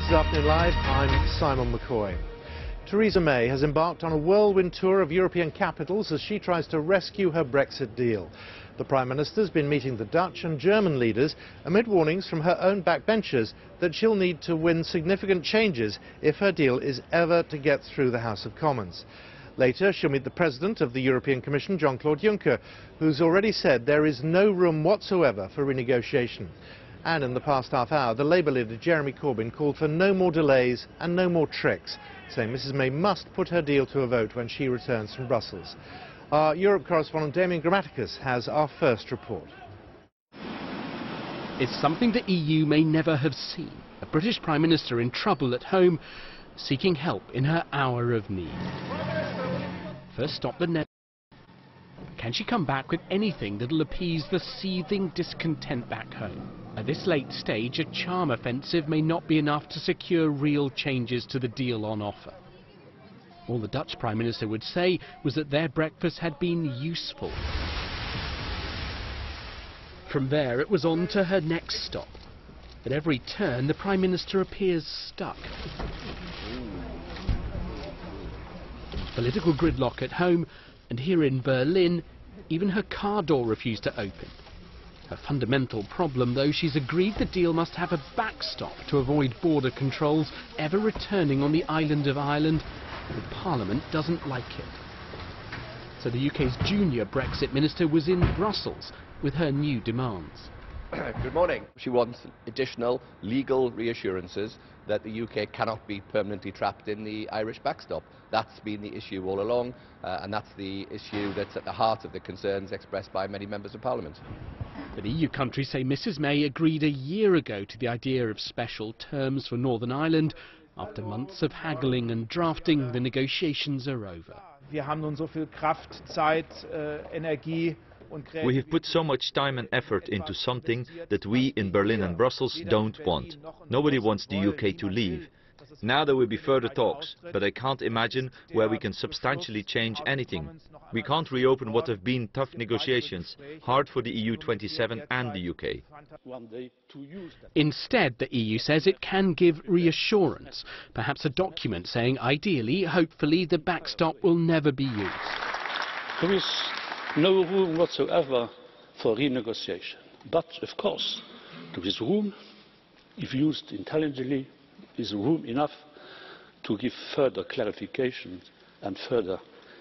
This is Afternoon Live. I'm Simon McCoy. Theresa May has embarked on a whirlwind tour of European capitals as she tries to rescue her Brexit deal. The Prime Minister's been meeting the Dutch and German leaders amid warnings from her own backbenchers that she'll need to win significant changes if her deal is ever to get through the House of Commons. Later, she'll meet the President of the European Commission, Jean-Claude Juncker, who's already said there is no room whatsoever for renegotiation. And in the past half hour, the Labour leader Jeremy Corbyn called for no more delays and no more tricks, saying Mrs May must put her deal to a vote when she returns from Brussels. Our Europe correspondent Damien Grammaticus has our first report. It's something the EU may never have seen. A British Prime Minister in trouble at home, seeking help in her hour of need. First stop the Netherlands. Can she come back with anything that'll appease the seething discontent back home? At this late stage, a charm offensive may not be enough to secure real changes to the deal on offer. All the Dutch Prime Minister would say was that their breakfast had been useful. From there, it was on to her next stop. At every turn, the Prime Minister appears stuck. Political gridlock at home, and here in Berlin, even her car door refused to open. Her fundamental problem, though, she's agreed the deal must have a backstop to avoid border controls ever returning on the island of Ireland, but Parliament doesn't like it. So the UK's junior Brexit minister was in Brussels with her new demands. Good morning. She wants additional legal reassurances that the UK cannot be permanently trapped in the Irish backstop. That's been the issue all along, and that's the issue that's at the heart of the concerns expressed by many members of Parliament. But EU countries say Mrs May agreed a year ago to the idea of special terms for Northern Ireland. After months of haggling and drafting, the negotiations are over. Wir haben nun so viel Kraft, Zeit, Energie. We have put so much time and effort into something that we in Berlin and Brussels don't want. Nobody wants the UK to leave. Now there will be further talks, but I can't imagine where we can substantially change anything. We can't reopen what have been tough negotiations, hard for the EU 27 and the UK. Instead, the EU says it can give reassurance, perhaps a document saying ideally, hopefully, the backstop will never be used. There is no room whatsoever for renegotiation. But, of course, there is room, if used intelligently, is room enough to give further clarifications and further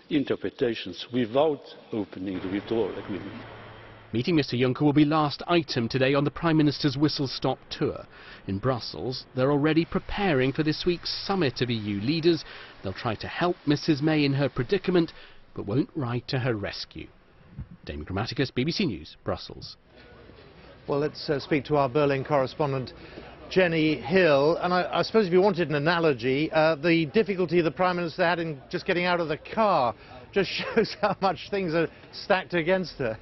interpretations without opening the withdrawal agreement. Meeting Mr Juncker will be last item today on the Prime Minister's whistle-stop tour. In Brussels, they're already preparing for this week's summit of EU leaders. They'll try to help Mrs May in her predicament, but won't ride to her rescue. Damien Grammaticus, BBC News, Brussels. Well, let's speak to our Berlin correspondent, Jenny Hill. And I suppose if you wanted an analogy, the difficulty the Prime Minister had in just getting out of the car just shows how much things are stacked against her.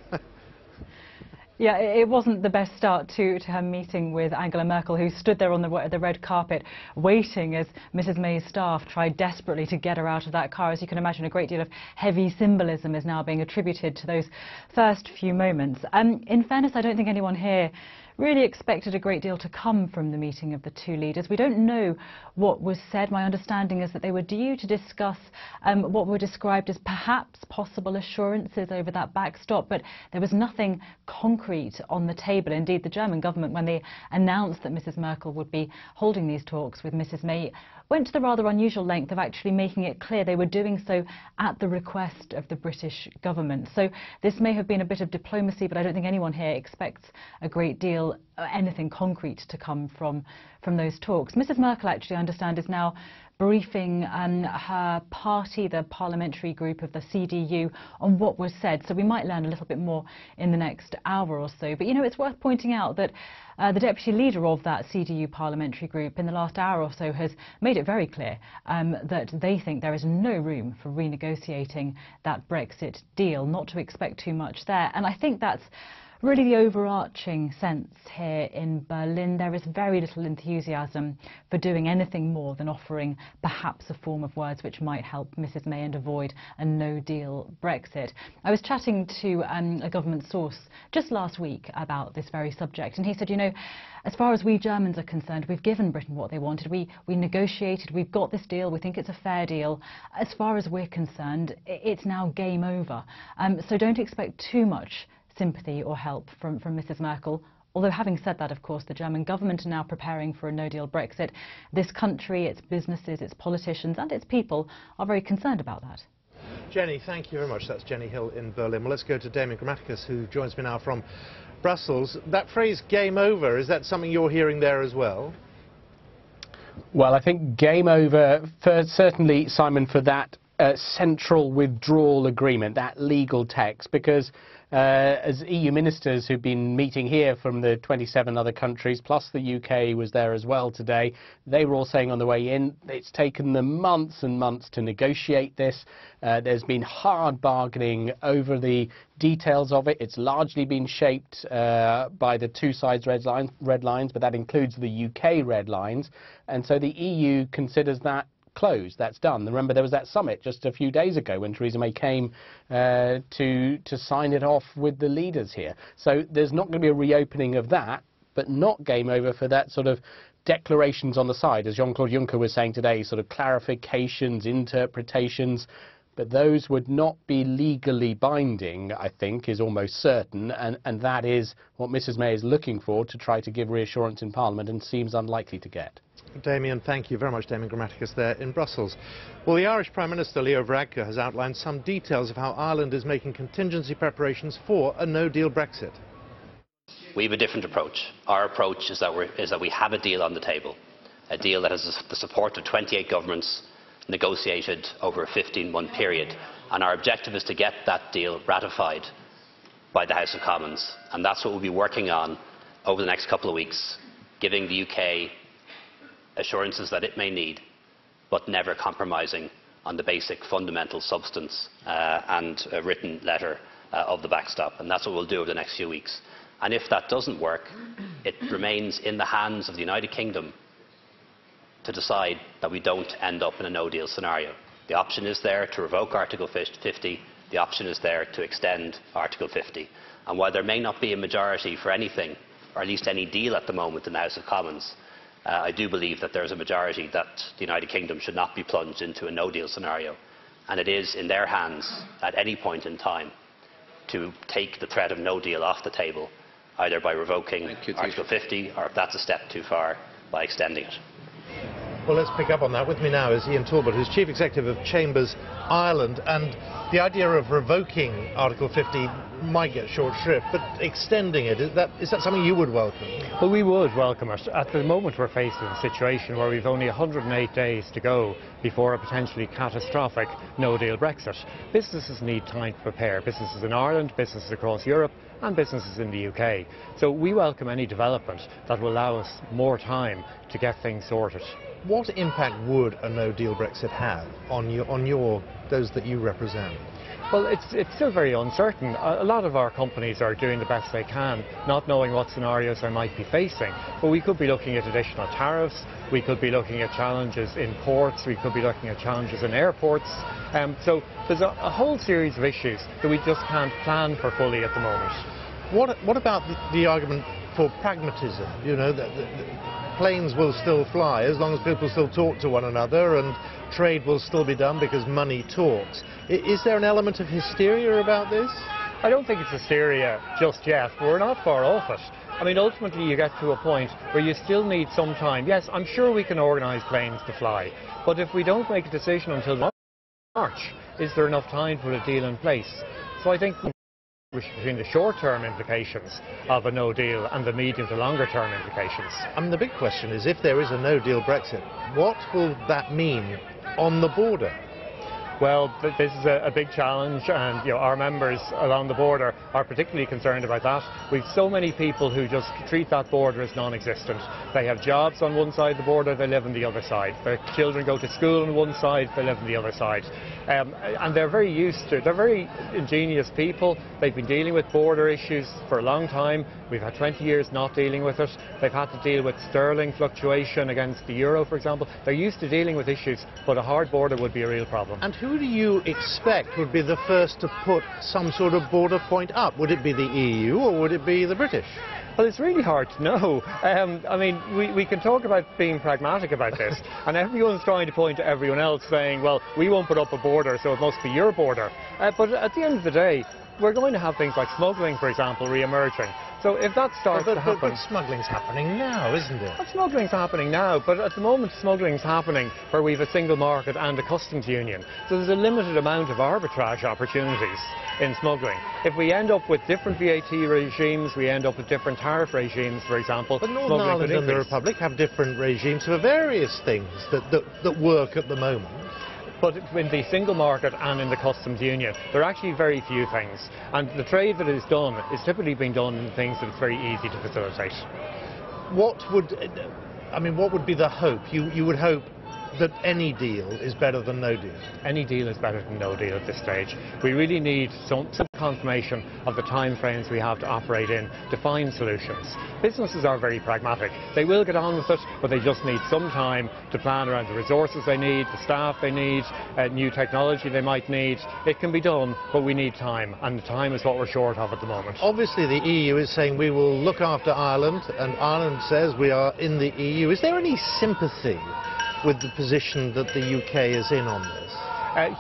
Yeah, it wasn't the best start to her meeting with Angela Merkel, who stood there on the red carpet waiting as Mrs May's staff tried desperately to get her out of that car. As you can imagine, a great deal of heavy symbolism is now being attributed to those first few moments. In fairness, I don't think anyone here really expected a great deal to come from the meeting of the two leaders. We don't know what was said. My understanding is that they were due to discuss what were described as perhaps possible assurances over that backstop, but there was nothing concrete on the table. Indeed, the German government, when they announced that Mrs Merkel would be holding these talks with Mrs May, went to the rather unusual length of actually making it clear they were doing so at the request of the British government. So this may have been a bit of diplomacy, but I don't think anyone here expects a great deal, anything concrete to come from those talks. Mrs Merkel, actually, I understand, is now briefing her party, the parliamentary group of the CDU, on what was said. So we might learn a little bit more in the next hour or so. But, you know, it's worth pointing out that the deputy leader of that CDU parliamentary group in the last hour or so has made it very clear that they think there is no room for renegotiating that Brexit deal, not to expect too much there. And I think that's Really the overarching sense here in Berlin, there is very little enthusiasm for doing anything more than offering perhaps a form of words which might help Mrs May and avoid a no-deal Brexit. I was chatting to a government source just last week about this very subject, and he said, you know, as far as we Germans are concerned, we've given Britain what they wanted. We negotiated, we've got this deal, we think it's a fair deal. As far as we're concerned, it's now game over. So don't expect too much sympathy or help from Mrs Merkel. Although having said that, of course, the German government are now preparing for a no-deal Brexit. This country, its businesses, its politicians and its people are very concerned about that. Jenny, thank you very much. That's Jenny Hill in Berlin. Well, let's go to Damien Grammaticus, who joins me now from Brussels. That phrase, game over, is that something you're hearing there as well? Well, I think game over, certainly, Simon, for that central withdrawal agreement, that legal text, because as EU ministers who've been meeting here from the 27 other countries, plus the UK was there as well today, they were all saying on the way in, it's taken them months and months to negotiate this. There's been hard bargaining over the details of it. It's largely been shaped by the two sides' red lines, but that includes the UK red lines. And so the EU considers that closed. That's done. Remember, there was that summit just a few days ago when Theresa May came to sign it off with the leaders here. So there's not going to be a reopening of that, but not game over for that sort of declarations on the side, as Jean-Claude Juncker was saying today, sort of clarifications, interpretations. But those would not be legally binding, I think, is almost certain, and that is what Mrs May is looking for to try to give reassurance in Parliament and seems unlikely to get. Damien, thank you very much. Damien Grammaticus there in Brussels. Well, the Irish Prime Minister, Leo Varadkar, has outlined some details of how Ireland is making contingency preparations for a no-deal Brexit. We have a different approach. Our approach is that we have a deal on the table, a deal that has the support of 28 governments, negotiated over a 15-month period, and our objective is to get that deal ratified by the House of Commons, and that's what we'll be working on over the next couple of weeks, giving the UK assurances that it may need, but never compromising on the basic fundamental substance and a written letter of the backstop, and that's what we'll do over the next few weeks. And if that doesn't work, it remains in the hands of the United Kingdom to decide that we don't end up in a no-deal scenario. The option is there to revoke Article 50, the option is there to extend Article 50. And while there may not be a majority for anything, or at least any deal at the moment in the House of Commons, I do believe that there is a majority that the United Kingdom should not be plunged into a no-deal scenario. And it is in their hands at any point in time to take the threat of no deal off the table, either by revoking Article 50, or if that's a step too far, by extending it. Well, let's pick up on that. With me now is Ian Talbot, who's Chief Executive of Chambers Ireland, and the idea of revoking Article 50 might get short shrift, but extending it, is that something you would welcome? Well, we would welcome it. At the moment we're faced with a situation where we've only 108 days to go before a potentially catastrophic no-deal Brexit. Businesses need time to prepare, businesses in Ireland, businesses across Europe and businesses in the UK. So we welcome any development that will allow us more time to get things sorted. What impact would a no-deal Brexit have on those that you represent? Well, it's still very uncertain. A lot of our companies are doing the best they can, not knowing what scenarios they might be facing. But we could be looking at additional tariffs, we could be looking at challenges in ports, we could be looking at challenges in airports. So there's a whole series of issues that we just can't plan for fully at the moment. What about the argument for pragmatism? You know, that planes will still fly as long as people still talk to one another, and trade will still be done because money talks. Is there an element of hysteria about this? I don't think it's hysteria just yet, but we're not far off it. I mean, ultimately you get to a point where you still need some time. Yes, I'm sure we can organise planes to fly, but if we don't make a decision until March, is there enough time to put a deal in place? So I think between the short-term implications of a no-deal and the medium to longer-term implications. I mean, the big question is, if there is a no-deal Brexit, what will that mean on the border? Well, this is a big challenge, and our members along the border are particularly concerned about that. We've so many people who just treat that border as non-existent. They have jobs on one side of the border, they live on the other side. Their children go to school on one side, they live on the other side. And they're very used to it. They're very ingenious people. They've been dealing with border issues for a long time. We've had 20 years not dealing with it. They've had to deal with sterling fluctuation against the euro, for example. They're used to dealing with issues, but a hard border would be a real problem. And who do you expect would be the first to put some sort of border point up? Would it be the EU or would it be the British? Well, it's really hard to know. I mean, we can talk about being pragmatic about this, and everyone's trying to point to everyone else saying, well, we won't put up a border, so it must be your border. But at the end of the day, we're going to have things like smuggling, for example, re-emerging. So if that starts to happen... But smuggling's happening now, isn't it? Well, smuggling's happening now, but at the moment smuggling's happening where we have a single market and a customs union. So there's a limited amount of arbitrage opportunities in smuggling. If we end up with different VAT regimes, we end up with different tariff regimes, for example... But Northern Ireland and the Republic have different regimes for various things that work at the moment. But in the single market and in the customs union, there are actually very few things. And the trade that is done is typically being done in things that it's very easy to facilitate. What would be the hope? You would hope that any deal is better than no deal. Any deal is better than no deal at this stage. We really need some confirmation of the time frames we have to operate in to find solutions. Businesses are very pragmatic. They will get on with it, but they just need some time to plan around the resources they need, the staff they need, new technology they might need. It can be done, but we need time, and the time is what we're short of at the moment. Obviously the EU is saying we will look after Ireland, and Ireland says we are in the EU. Is there any sympathy with the position that the UK is in on this?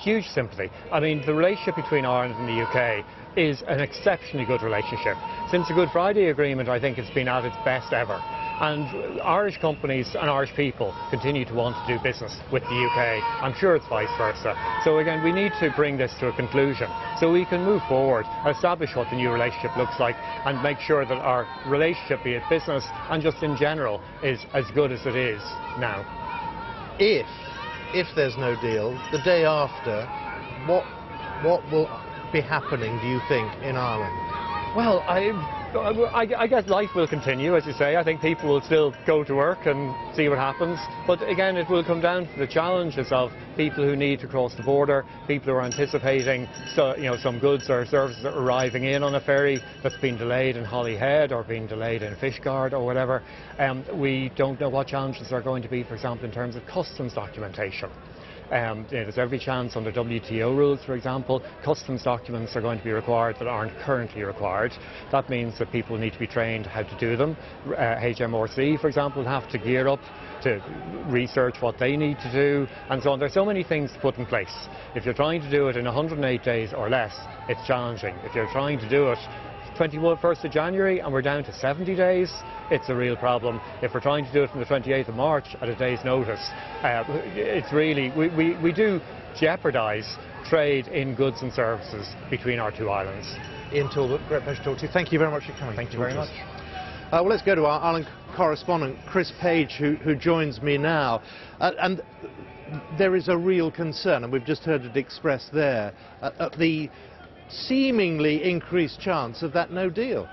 Huge sympathy. I mean, the relationship between Ireland and the UK is an exceptionally good relationship. Since the Good Friday Agreement, I think it's been at its best ever. And Irish companies and Irish people continue to want to do business with the UK. I'm sure it's vice versa. So again, we need to bring this to a conclusion so we can move forward, establish what the new relationship looks like, and make sure that our relationship, be it business and just in general, is as good as it is now. If there's no deal, the day after, what will be happening, do you think, in Ireland? Well, I guess life will continue, as you say. I think people will still go to work and see what happens. But again, it will come down to the challenges of people who need to cross the border, people who are anticipating some goods or services arriving in on a ferry that's been delayed in Holyhead or being delayed in Fishguard or whatever. We don't know what challenges are going to be, for example, in terms of customs documentation. There's every chance under WTO rules, for example, customs documents are going to be required that aren't currently required. That means that people need to be trained how to do them. HMRC, for example, have to gear up to research what they need to do, and so on. There's so many things to put in place. If you're trying to do it in 108 days or less, it's challenging. If you're trying to do it 1st of January and we're down to 70 days, it's a real problem. If we're trying to do it from the 28th of March at a day's notice, it's really, we do jeopardise trade in goods and services between our two islands. Ian Talbot, great pleasure to talk to you. Thank you very much for coming. Thank you very much. Well, let's go to our Ireland correspondent, Chris Page, who joins me now. And there is a real concern, and we've just heard it expressed there, at the seemingly increased chance of that no deal.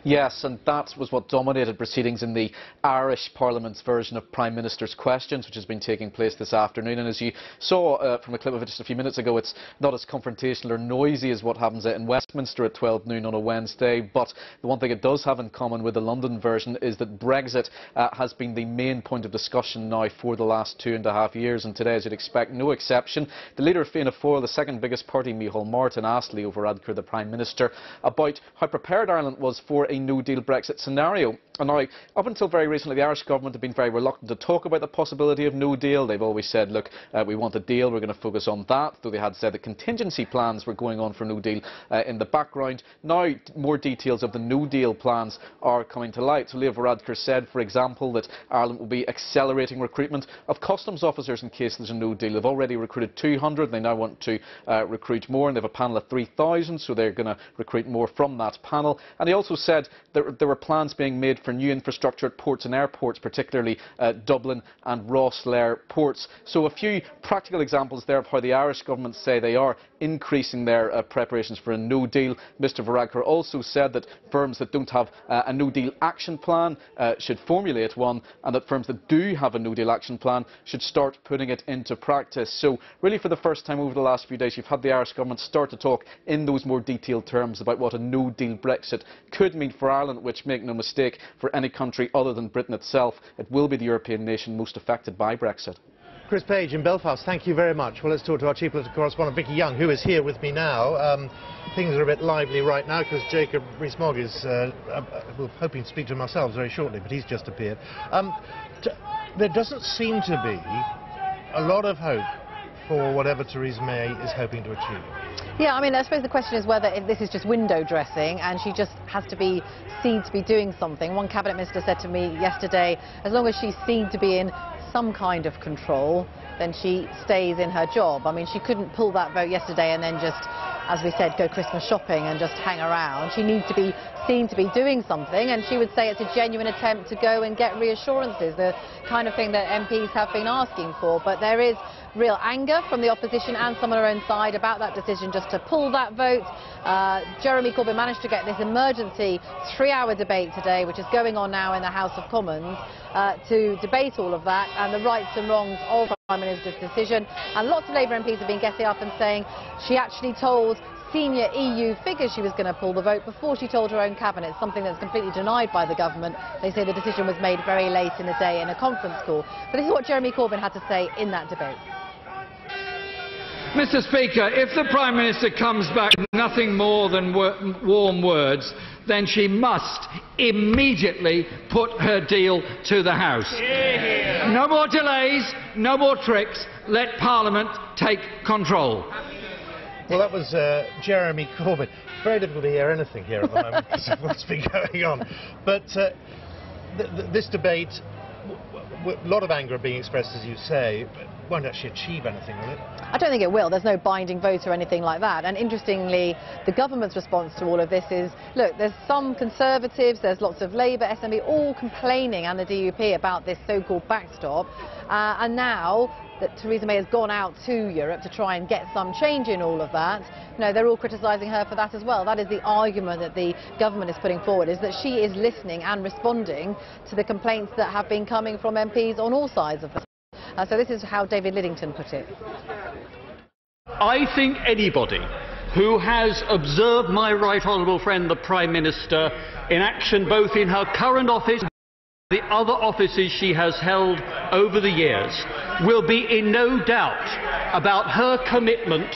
Yes, and that was what dominated proceedings in the Irish Parliament's version of Prime Minister's Questions, which has been taking place this afternoon. And as you saw from a clip of it just a few minutes ago, it's not as confrontational or noisy as what happens in Westminster at 12 noon on a Wednesday. But the one thing it does have in common with the London version is that Brexit has been the main point of discussion now for the last 2.5 years. And today, as you'd expect, no exception. The leader of Fianna Fáil, the second biggest party, Micheál Martin, asked Leo Varadkar, the Prime Minister, about how prepared Ireland was for a no-deal Brexit scenario. And now, up until very recently, the Irish government have been very reluctant to talk about the possibility of no deal. They've always said, look, we want a deal, we're going to focus on that, though they had said that contingency plans were going on for no deal in the background. Now, more details of the no deal plans are coming to light. So Leo Varadkar said, for example, that Ireland will be accelerating recruitment of customs officers in case there's a no deal. They've already recruited 200, they now want to recruit more, and they have a panel of 3,000, so they're going to recruit more from that panel. And he also also said that there were plans being made for new infrastructure at ports and airports, particularly Dublin and Rosslare ports. So a few practical examples there of how the Irish government say they are increasing their preparations for a no deal. Mr Varadkar also said that firms that don't have a no deal action plan should formulate one, and that firms that do have a no deal action plan should start putting it into practice. So really, for the first time over the last few days, you've had the Irish government start to talk in those more detailed terms about what a no deal Brexit could mean for Ireland, which, make no mistake, for any country other than Britain itself, it will be the European nation most affected by Brexit. Chris Page in Belfast, thank you very much. Well, let's talk to our chief political correspondent, Vicky Young, who is here with me now. Things are a bit lively right now because Jacob Rees-Mogg is we're hoping to speak to him ourselves very shortly, but he's just appeared. There doesn't seem to be a lot of hope for whatever Theresa May is hoping to achieve. Yeah, I mean, I suppose the question is whether if this is just window dressing and she just has to be seen to be doing something. One cabinet minister said to me yesterday, as long as she's seen to be in some kind of control, then she stays in her job. I mean, she couldn't pull that vote yesterday and then just, as we said, go Christmas shopping and just hang around. She needs to be seen to be doing something, and she would say it's a genuine attempt to go and get reassurances, the kind of thing that MPs have been asking for. But there is real anger from the opposition and some on her own side about that decision just to pull that vote. Jeremy Corbyn managed to get this emergency 3-hour debate today, which is going on now in the House of Commons, to debate all of that and the rights and wrongs of the Prime Minister's decision. And lots of Labour MPs have been getting up and saying she actually told senior EU figures she was going to pull the vote before she told her own cabinet, something that's completely denied by the government. They say the decision was made very late in the day in a conference call. But this is what Jeremy Corbyn had to say in that debate. Mr Speaker, if the Prime Minister comes back with nothing more than warm words, then she must immediately put her deal to the House. No more delays, no more tricks. Let Parliament take control. Well, that was Jeremy Corbyn. Very difficult to hear anything here at the moment because of what's been going on. But this debate, a lot of anger being expressed, as you say, won't actually achieve anything, will it? I don't think it will. There's no binding vote or anything like that. And interestingly, the government's response to all of this is, look, there's some Conservatives, there's lots of Labour, SNP, all complaining, and the DUP, about this so-called backstop. And now that Theresa May has gone out to Europe to try and get some change in all of that, you know, they're all criticising her for that as well. That is the argument that the government is putting forward, is that she is listening and responding to the complaints that have been coming from MPs on all sides of the so this is how David Lidington put it. I think anybody who has observed my right honourable friend the Prime Minister in action both in her current office and the other offices she has held over the years will be in no doubt about her commitment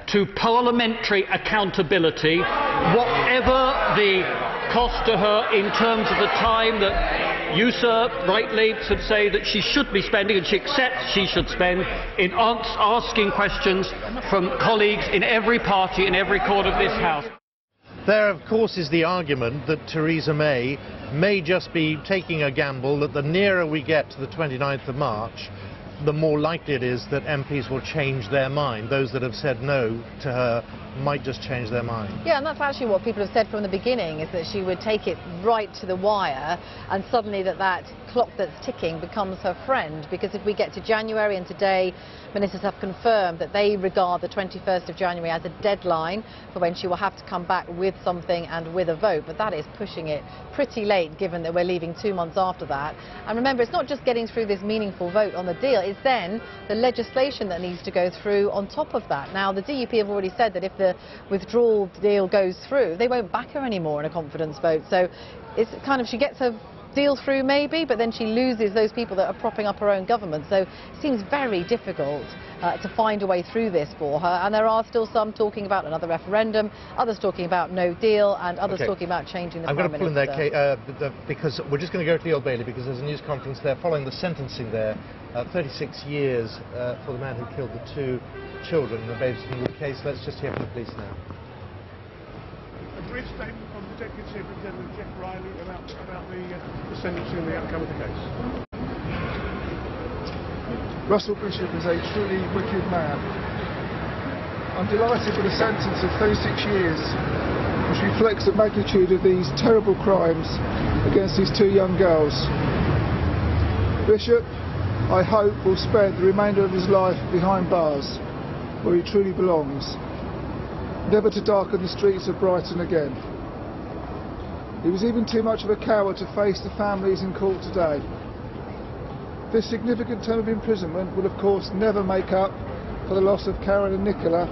to parliamentary accountability, whatever the cost to her in terms of the time that you, sir, rightly should say that she should be spending, and she accepts she should spend, in asking questions from colleagues in every party, in every corner of this House. There, of course, is the argument that Theresa may just be taking a gamble that the nearer we get to the 29th of March, the more likely it is that MPs will change their mind. Those that have said no to her might just change their mind. Yeah, and that's actually what people have said from the beginning, is that she would take it right to the wire, and suddenly that clock that's ticking becomes her friend. Because if we get to January, and today ministers have confirmed that they regard the 21st of January as a deadline for when she will have to come back with something and with a vote, but that is pushing it pretty late, given that we're leaving 2 months after that. And remember, it's not just getting through this meaningful vote on the deal, it's then the legislation that needs to go through on top of that. Now, the DUP have already said that if the withdrawal deal goes through, they won't back her anymore in a confidence vote. So it's kind of, she gets her deal through maybe, but then she loses those people that are propping up her own government. So it seems very difficult to find a way through this for her. And there are still some talking about another referendum, others talking about no deal, and others talking about changing the Prime Minister. I'm going to pull in there, because we're just going to go to the Old Bailey, because there's a news conference there following the sentencing there. 36 years for the man who killed the 2 children in the Babeston Wood case. Let's just hear from the police now. A brief statement from the Deputy Superintendent Jeff Riley about the sentencing and the outcome of the case. Russell Bishop is a truly wicked man. I'm delighted with a sentence of 36 years which reflects the magnitude of these terrible crimes against these two young girls. Bishop, I hope, will spend the remainder of his life behind bars, where he truly belongs, never to darken the streets of Brighton again. He was even too much of a coward to face the families in court today. This significant term of imprisonment will of course never make up for the loss of Karen and Nicola,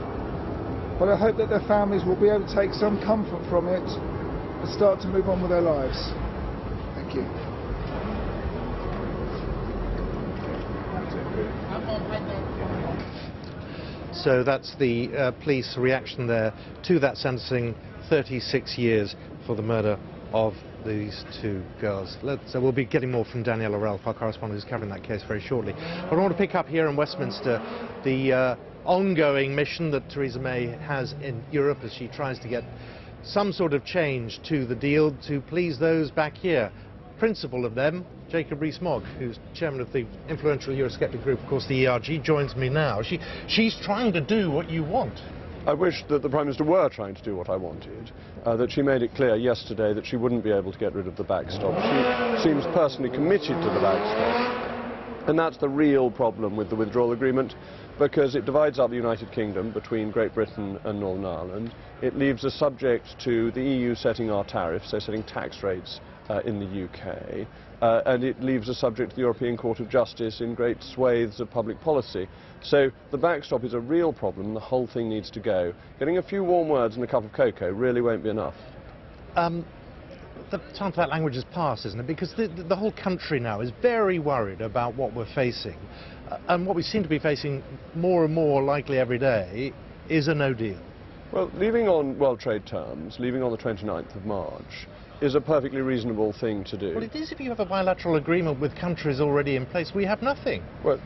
but I hope that their families will be able to take some comfort from it and start to move on with their lives. Thank you. So that's the police reaction there to that sentencing, 36 years for the murder of these two girls. We'll be getting more from Daniela Ralph, our correspondent who's covering that case very shortly. But I want to pick up here in Westminster the ongoing mission that Theresa May has in Europe as she tries to get some sort of change to the deal to please those back here. Principal of them, Jacob Rees-Mogg, who's chairman of the influential Eurosceptic group, of course, the ERG, joins me now. She's trying to do what you want. I wish that the Prime Minister were trying to do what I wanted, that she made it clear yesterday that she wouldn't be able to get rid of the backstop. She seems personally committed to the backstop, and that's the real problem with the withdrawal agreement, because it divides up the United Kingdom between Great Britain and Northern Ireland. It leaves us subject to the EU setting our tariffs, so setting tax rates in the UK, and it leaves us subject to the European Court of Justice in great swathes of public policy. So the backstop is a real problem. The whole thing needs to go. Getting a few warm words and a cup of cocoa really won't be enough. The time for that language has passed, isn't it? Because the whole country now is very worried about what we're facing. And what we seem to be facing more and more likely every day is a no deal. Well, leaving on World Trade terms, leaving on the 29th of March, is a perfectly reasonable thing to do. Well, it is if you have a bilateral agreement with countries already in place. We have nothing. Well,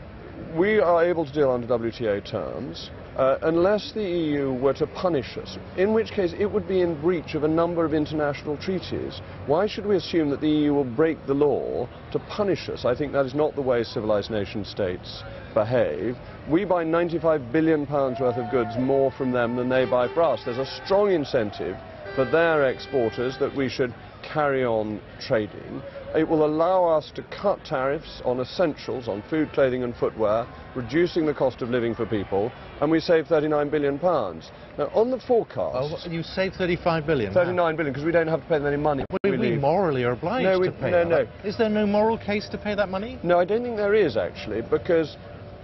we are able to deal under WTO terms unless the EU were to punish us, in which case it would be in breach of a number of international treaties. Why should we assume that the EU will break the law to punish us? I think that is not the way civilised nation states behave. We buy £95 billion worth of goods more from them than they buy for us. There's a strong incentive for their exporters that we should carry on trading. It will allow us to cut tariffs on essentials, on food, clothing and footwear, reducing the cost of living for people, and we save £39 billion. Now, on the forecast... Oh, you save £35 billion? £39 billion, because we don't have to pay them any money. We morally are obliged to pay that. No. Is there no moral case to pay that money? No, I don't think there is, actually, because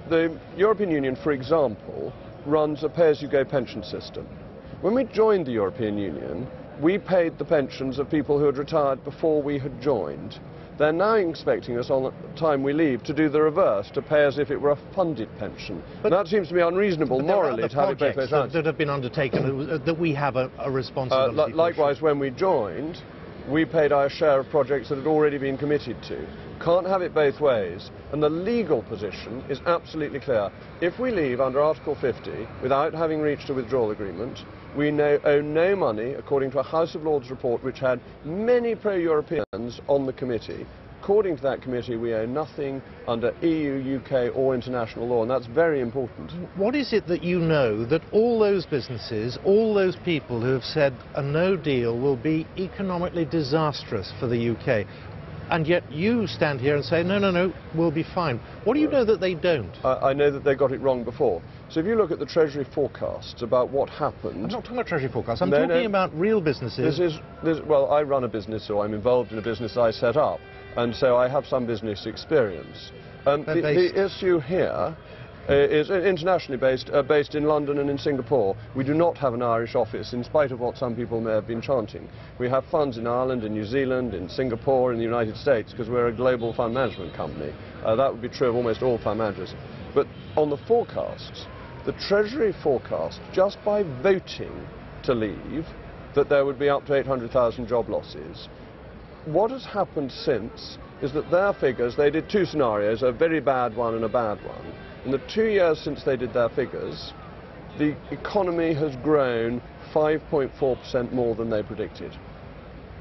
the European Union, for example, runs a pay-as-you-go pension system. When we joined the European Union, we paid the pensions of people who had retired before we had joined. They're now expecting us, on the time we leave, to do the reverse, to pay as if it were a funded pension. But that seems to be unreasonable morally to have it both ways around. That have been undertaken that we have a responsibility. Likewise, when we joined, we paid our share of projects that had already been committed to. Can't have it both ways, and the legal position is absolutely clear. If we leave under Article 50 without having reached a withdrawal agreement, we owe no money, according to a House of Lords report which had many pro-Europeans on the committee. According to that committee, we owe nothing under EU, UK or international law, and that's very important. What is it that you know that all those businesses, all those people who have said a no deal will be economically disastrous for the UK, and yet you stand here and say, no, we'll be fine? What do you know that they don't? I know that they got it wrong before. So if you look at the Treasury forecasts about what happened... I'm not talking about Treasury forecasts, I'm talking about real businesses. Well, I run a business, so I'm involved in a business I set up, and so I have some business experience. The issue here is internationally based in London and in Singapore. We do not have an Irish office, in spite of what some people may have been chanting. We have funds in Ireland, in New Zealand, in Singapore, in the United States, because we're a global fund management company. That would be true of almost all fund managers. But on the forecasts, the Treasury forecast, just by voting to leave, that there would be up to 800,000 job losses. What has happened since is that their figures, they did two scenarios, a very bad one and a bad one. In the 2 years since they did their figures, the economy has grown 5.4% more than they predicted.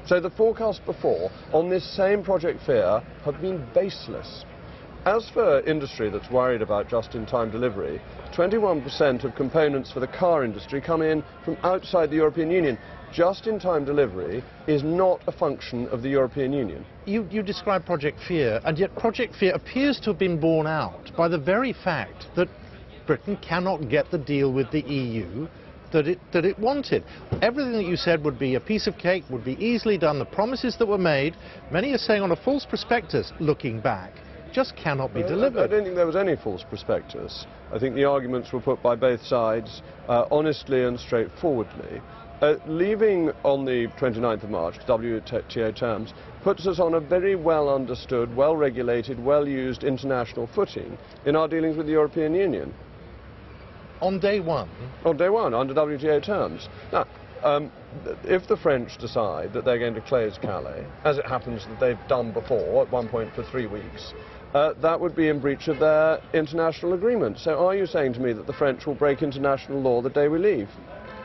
So the forecasts before, on this same Project Fear, have been baseless. As for industry that's worried about just-in-time delivery, 21% of components for the car industry come in from outside the European Union. Just-in-time delivery is not a function of the European Union. You describe Project Fear, and yet Project Fear appears to have been borne out by the very fact that Britain cannot get the deal with the EU that it wanted. Everything that you said would be a piece of cake, would be easily done. The promises that were made, many are saying on a false prospectus, looking back, just cannot be delivered. I don't think there was any false prospectus. I think the arguments were put by both sides honestly and straightforwardly. Leaving on the 29th of March, WTO terms, puts us on a very well understood, well regulated, well used international footing in our dealings with the European Union. On day one? On day one, under WTO terms. Now, if the French decide that they're going to close Calais, as it happens that they've done before, at one point for 3 weeks, that would be in breach of their international agreement. So are you saying to me that the French will break international law the day we leave?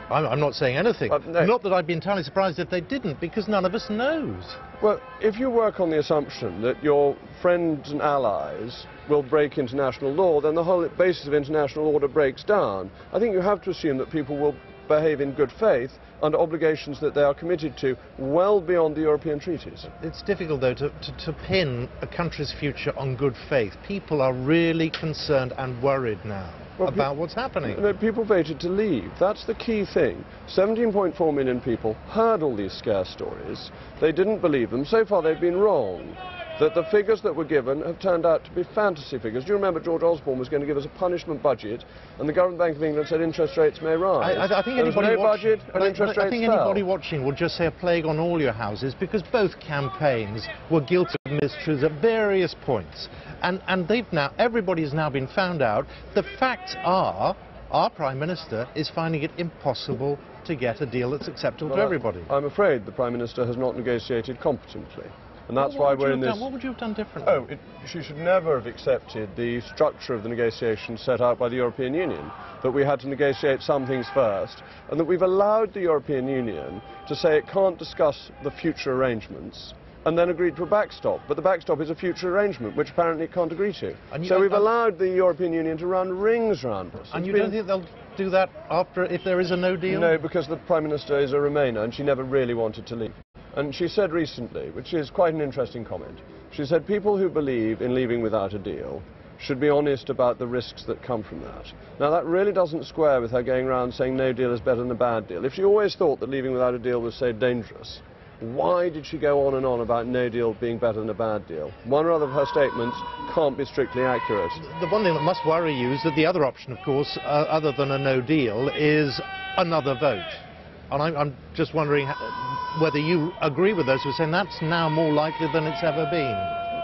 I'm not saying anything. No. Not that I'd be entirely surprised if they didn't, because none of us knows. Well, if you work on the assumption that your friends and allies will break international law, then the whole basis of international order breaks down. I think you have to assume that people will behave in good faith under obligations that they are committed to well beyond the European treaties. It's difficult, though, to pin a country's future on good faith. People are really concerned and worried now about what's happening. No, people voted to leave. That's the key thing. 17.4 million people heard all these scare stories. They didn't believe them. So far they've been wrong. That the figures that were given have turned out to be fantasy figures. Do you remember George Osborne was going to give us a punishment budget, and the Government Bank of England said interest rates may rise? I think there was no budget, and interest rates fell. Anybody watching will just say a plague on all your houses, because both campaigns were guilty of mistruths at various points. And they've now, everybody's now been found out. The facts are, our Prime Minister is finding it impossible to get a deal that's acceptable to everybody. I'm afraid the Prime Minister has not negotiated competently. And that's why we're in this... What would you have done differently? She should never have accepted the structure of the negotiations set out by the European Union, that we had to negotiate some things first, and that we've allowed the European Union to say it can't discuss the future arrangements, and then agreed to a backstop. But the backstop is a future arrangement, which apparently it can't agree to. So we've allowed the European Union to run rings round us. And you don't think they'll do that after, if there is a no deal? No, because the Prime Minister is a Remainer, and she never really wanted to leave. And she said recently, which is quite an interesting comment, she said people who believe in leaving without a deal should be honest about the risks that come from that. Now that really doesn't square with her going around saying no deal is better than a bad deal. If she always thought that leaving without a deal was so dangerous, why did she go on and on about no deal being better than a bad deal? One or other of her statements can't be strictly accurate. The one thing that must worry you is that the other option, of course, other than a no deal, is another vote. And I'm just wondering whether you agree with those who are saying that's now more likely than it's ever been.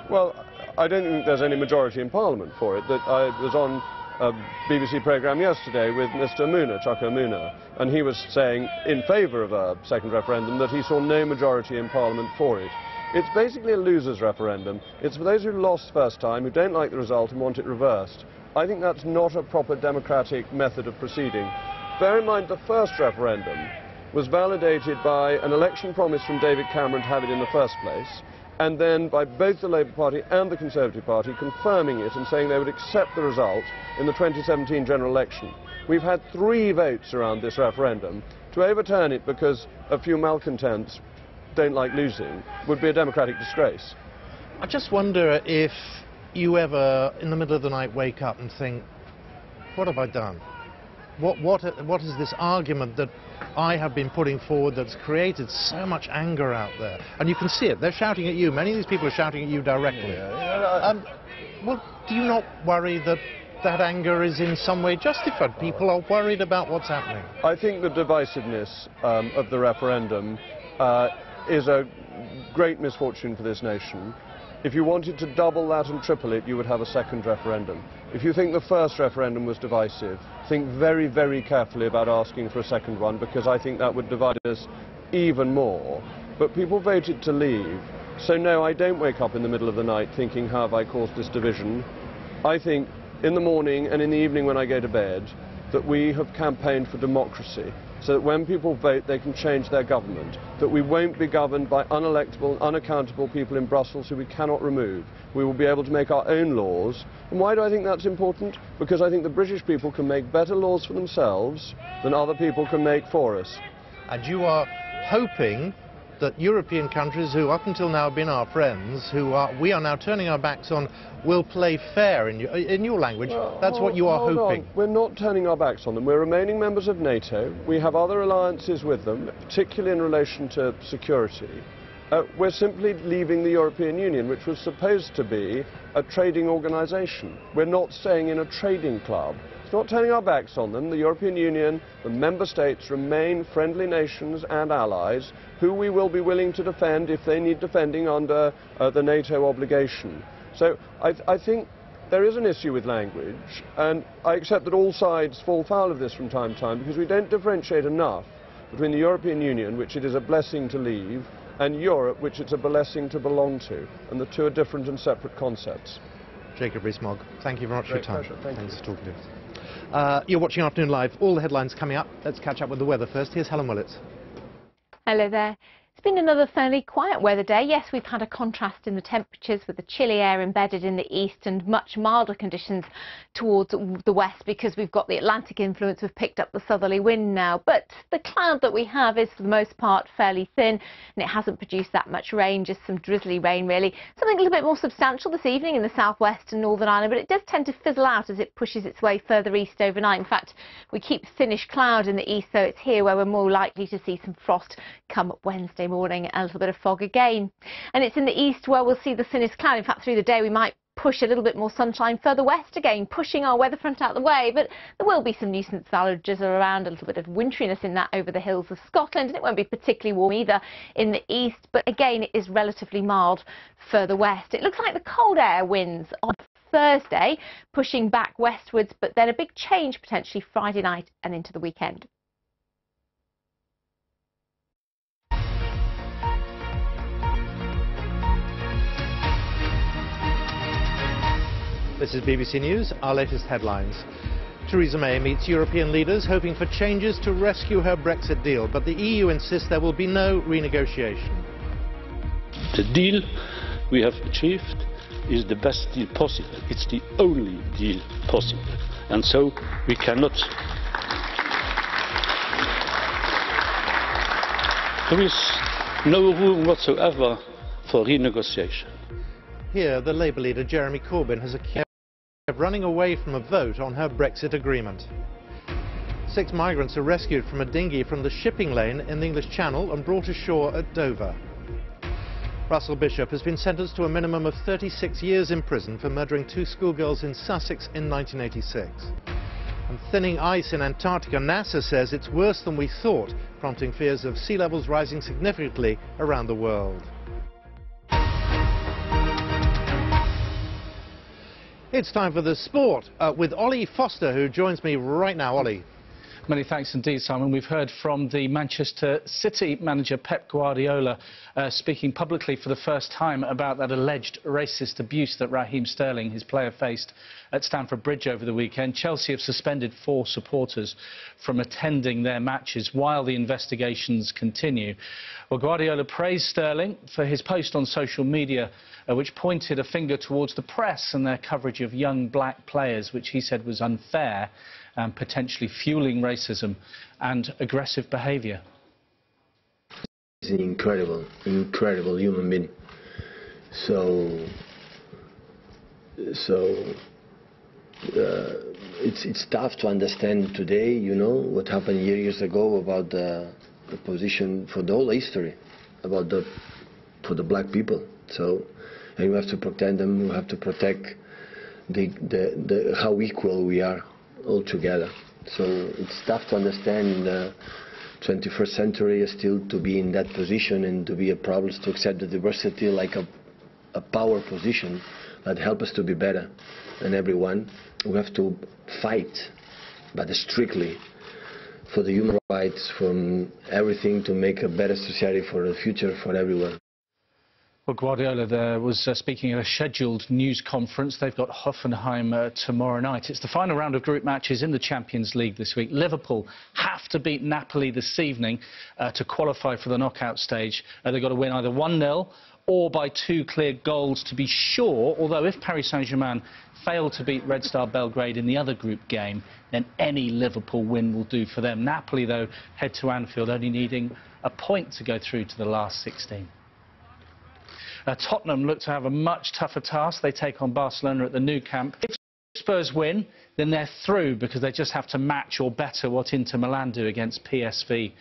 Well, I don't think there's any majority in Parliament for it. That I was on a BBC programme yesterday with Mr. Moona, Chuka Moona, and he was saying in favour of a second referendum that he saw no majority in Parliament for it. It's basically a loser's referendum. It's for those who lost first time, who don't like the result and want it reversed. I think that's not a proper democratic method of proceeding. Bear in mind the first referendum was validated by an election promise from David Cameron to have it in the first place, and then by both the Labour Party and the Conservative Party confirming it and saying they would accept the result in the 2017 general election. We've had 3 votes around this referendum. To overturn it because a few malcontents don't like losing would be a democratic disgrace. I just wonder if you ever, in the middle of the night, wake up and think, what have I done? What is this argument that I have been putting forward that's created so much anger out there? And you can see it. They're shouting at you. Many of these people are shouting at you directly. Well, do you not worry that that anger is in some way justified? People are worried about what's happening. I think the divisiveness of the referendum is a great misfortune for this nation. If you wanted to double that and triple it, you would have a second referendum. If you think the first referendum was divisive, think very, very carefully about asking for a second one, because I think that would divide us even more. But people voted to leave, so no, I don't wake up in the middle of the night thinking, how have I caused this division? I think in the morning and in the evening when I go to bed that we have campaigned for democracy. so that when people vote they can change their government, that we won't be governed by unelectable, unaccountable people in Brussels who we cannot remove. We will be able to make our own laws. And why do I think that's important? Because I think the British people can make better laws for themselves than other people can make for us. And you are hoping that European countries who up until now have been our friends, we are now turning our backs on, will play fair in your language. That's what you are hoping. We're not turning our backs on them. We're remaining members of NATO. We have other alliances with them, particularly in relation to security. We're simply leaving the European Union, which was supposed to be a trading organisation. We're not staying in a trading club. It's not turning our backs on them. The European Union, the member states remain friendly nations and allies who we will be willing to defend if they need defending under the NATO obligation. So I think there is an issue with language, and I accept that all sides fall foul of this from time to time because we don't differentiate enough between the European Union, which it is a blessing to leave, and Europe, which it's a blessing to belong to, and the two are different and separate concepts. Jacob Rees-Mogg, thank you very much for your time. Pleasure. Thanks for talking to us. You're watching Afternoon Live. All the headlines coming up. Let's catch up with the weather first. Here's Helen Willett. Hello there. It's been another fairly quiet weather day. Yes, we've had a contrast in the temperatures with the chilly air embedded in the east and much milder conditions towards the west because we've got the Atlantic influence. We've picked up the southerly wind now, but the cloud that we have is for the most part fairly thin and it hasn't produced that much rain, just some drizzly rain really. Something a little bit more substantial this evening in the southwest and Northern Ireland, but it does tend to fizzle out as it pushes its way further east overnight. In fact, we keep thinnish cloud in the east, so it's here where we're more likely to see some frost come Wednesday morning and a little bit of fog again. And it's in the east where we'll see the thinnest cloud. In fact, through the day we might push a little bit more sunshine further west again, pushing our weather front out of the way, but there will be some nuisance drizzle around, a little bit of winteriness in that over the hills of Scotland, and it won't be particularly warm either in the east, but again it is relatively mild further west. It looks like the cold air winds on Thursday pushing back westwards, but then a big change potentially Friday night and into the weekend. This is BBC News, our latest headlines. Theresa May meets European leaders hoping for changes to rescue her Brexit deal, but the EU insists there will be no renegotiation. The deal we have achieved is the best deal possible. It's the only deal possible. And so we cannot... There is no room whatsoever for renegotiation. Here, the Labour leader Jeremy Corbyn has accused of running away from a vote on her Brexit agreement. 6 migrants are rescued from a dinghy from the shipping lane in the English Channel and brought ashore at Dover. Russell Bishop has been sentenced to a minimum of 36 years in prison for murdering 2 schoolgirls in Sussex in 1986. And thinning ice in Antarctica, NASA says it's worse than we thought, prompting fears of sea levels rising significantly around the world. It's time for the sport with Ollie Foster, who joins me right now. Ollie. Many thanks indeed, Simon. We've heard from the Manchester City manager Pep Guardiola speaking publicly for the first time about that alleged racist abuse that Raheem Sterling, his player, faced at Stamford Bridge over the weekend. Chelsea have suspended 4 supporters from attending their matches while the investigations continue. Well, Guardiola praised Sterling for his post on social media, which pointed a finger towards the press and their coverage of young black players, which he said was unfair and potentially fueling racism and aggressive behaviour. He's an incredible human being. So it's tough to understand today, you know, what happened years ago about the position for the whole history, about for the black people. So, and we have to protect them. We have to protect how equal we are all together. So it's tough to understand in the 21st century still to be in that position and to be a problem, to accept the diversity like a power position that help us to be better than everyone. We have to fight, but strictly for the human rights, from everything to make a better society for the future for everyone. Well, Guardiola there was speaking at a scheduled news conference. They've got Hoffenheim tomorrow night. It's the final round of group matches in the Champions League this week. Liverpool have to beat Napoli this evening to qualify for the knockout stage. They've got to win either 1-0 or by 2 clear goals to be sure, although if Paris Saint-Germain fail to beat Red Star Belgrade in the other group game, then any Liverpool win will do for them. Napoli, though, head to Anfield only needing a point to go through to the last 16. Tottenham look to have a much tougher task. They take on Barcelona at the Nou Camp. If Spurs win, then they're through because they just have to match or better what Inter Milan do against PSV.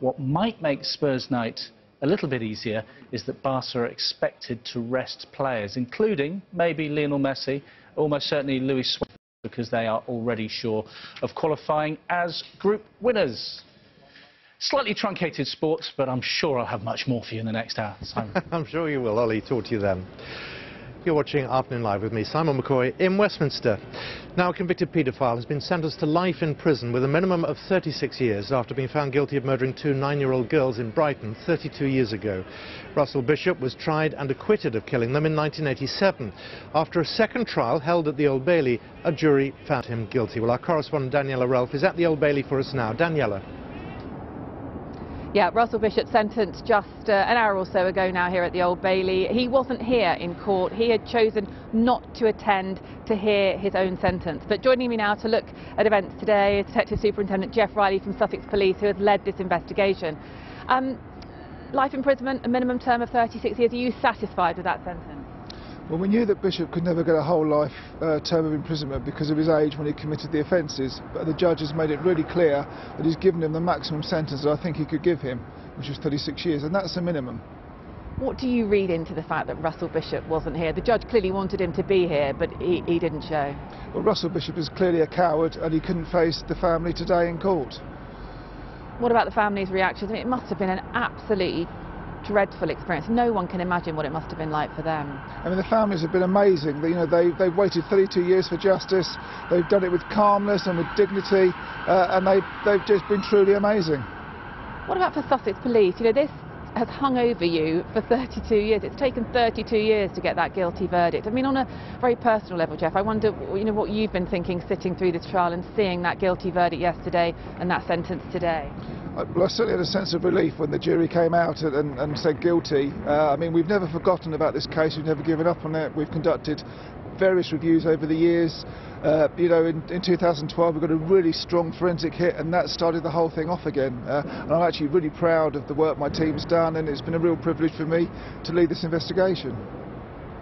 What might make Spurs night a little bit easier is that Barca are expected to rest players, including maybe Lionel Messi, almost certainly Luis Suarez, because they are already sure of qualifying as group winners. Slightly truncated sports, but I'm sure I'll have much more for you in the next hour. Simon. I'm sure you will, Ollie. Talk to you then. You're watching Afternoon Live with me, Simon McCoy, in Westminster. Now, a convicted paedophile has been sentenced to life in prison with a minimum of 36 years after being found guilty of murdering 2 9-year-old girls in Brighton 32 years ago. Russell Bishop was tried and acquitted of killing them in 1987. After a second trial held at the Old Bailey, a jury found him guilty. Well, our correspondent Daniela Relf is at the Old Bailey for us now. Daniela. Yeah, Russell Bishop sentenced just an hour or so ago now here at the Old Bailey. He wasn't here in court. He had chosen not to attend to hear his own sentence. But joining me now to look at events today is Detective Superintendent Jeff Riley from Sussex Police, who has led this investigation. Life imprisonment, a minimum term of 36 years. Are you satisfied with that sentence? Well, we knew that Bishop could never get a whole life term of imprisonment because of his age when he committed the offences, but the judge has made it really clear that he's given him the maximum sentence that I think he could give him, which was 36 years, and that's the minimum. What do you read into the fact that Russell Bishop wasn't here? The judge clearly wanted him to be here, but he didn't show. Well, Russell Bishop is clearly a coward, and he couldn't face the family today in court. What about the family's reactions? I mean, it must have been an absolutely dreadful experience. No one can imagine what it must have been like for them. I mean, the families have been amazing. They've waited 32 years for justice. They've done it with calmness and with dignity, and they've just been truly amazing. What about for Sussex Police? You know, this has hung over you for 32 years. It's taken 32 years to get that guilty verdict. I mean, on a very personal level, Jeff, I wonder, what you've been thinking sitting through this trial and seeing that guilty verdict yesterday and that sentence today. Well, I certainly had a sense of relief when the jury came out and said guilty. I mean, we've never forgotten about this case. We've never given up on it. We've conducted various reviews over the years. In 2012 we got a really strong forensic hit, and that started the whole thing off again. And I'm actually really proud of the work my team's done, and it's been a real privilege for me to lead this investigation.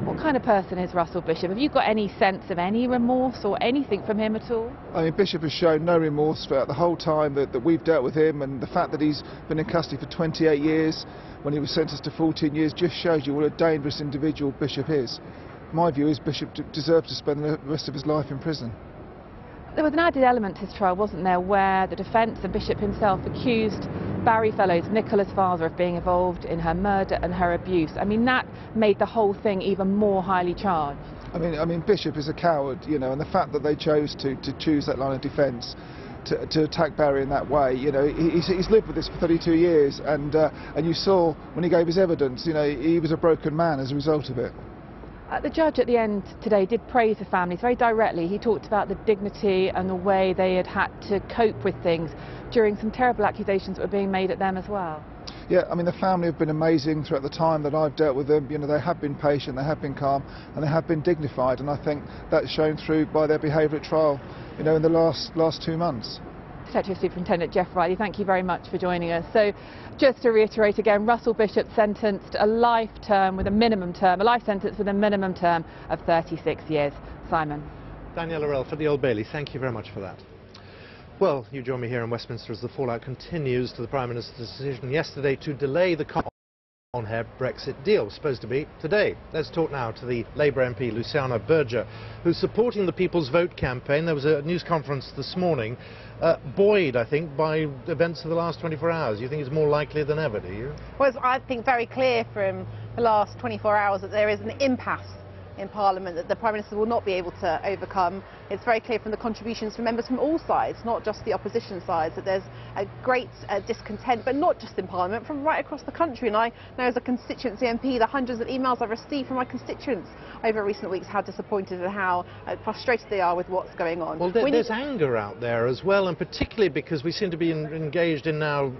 What kind of person is Russell Bishop? Have you got any sense of any remorse or anything from him at all? I mean, Bishop has shown no remorse throughout the whole time that we've dealt with him, and the fact that he's been in custody for 28 years when he was sentenced to 14 years just shows you what a dangerous individual Bishop is. My view is Bishop deserves to spend the rest of his life in prison. There was an added element to his trial, wasn't there, where the defence and Bishop himself accused Barry Fellows, Nicola's father, of being involved in her murder and her abuse. I mean, that made the whole thing even more highly charged. I mean, Bishop is a coward, and the fact that they chose to choose that line of defence to attack Barry in that way, he's lived with this for 32 years, and you saw when he gave his evidence, he was a broken man as a result of it. The judge at the end today did praise the families very directly. He talked about the dignity and the way they had to cope with things during some terrible accusations that were being made at them as well. Yeah, I mean, the family have been amazing throughout the time that I've dealt with them. They have been patient, they have been calm, and they have been dignified, and I think that's shown through by their behaviour at trial, in the last 2 months. Detective Superintendent Jeff Riley, thank you very much for joining us. So, just to reiterate again, Russell Bishop sentenced a life term with a minimum term, a life sentence with a minimum term of 36 years. Simon. Daniela Relf at the Old Bailey, thank you very much for that. Well, you join me here in Westminster as the fallout continues to the Prime Minister's decision yesterday to delay the on-air Brexit deal. It was supposed to be today. Let's talk now to the Labour MP Luciana Berger, who's supporting the People's Vote campaign. There was a news conference this morning, buoyed, I think, by events of the last 24 hours. You think it's more likely than ever, do you? Well, it's, I think, very clear from the last 24 hours that there is an impasse in Parliament that the Prime Minister will not be able to overcome. It's very clear from the contributions from members from all sides, not just the opposition sides, that there's a great discontent, but not just in Parliament, from right across the country. And I know as a constituency MP the hundreds of emails I've received from my constituents over recent weeks, how disappointed and how frustrated they are with what's going on. Well, there's anger out there as well, and particularly because we seem to be engaged in now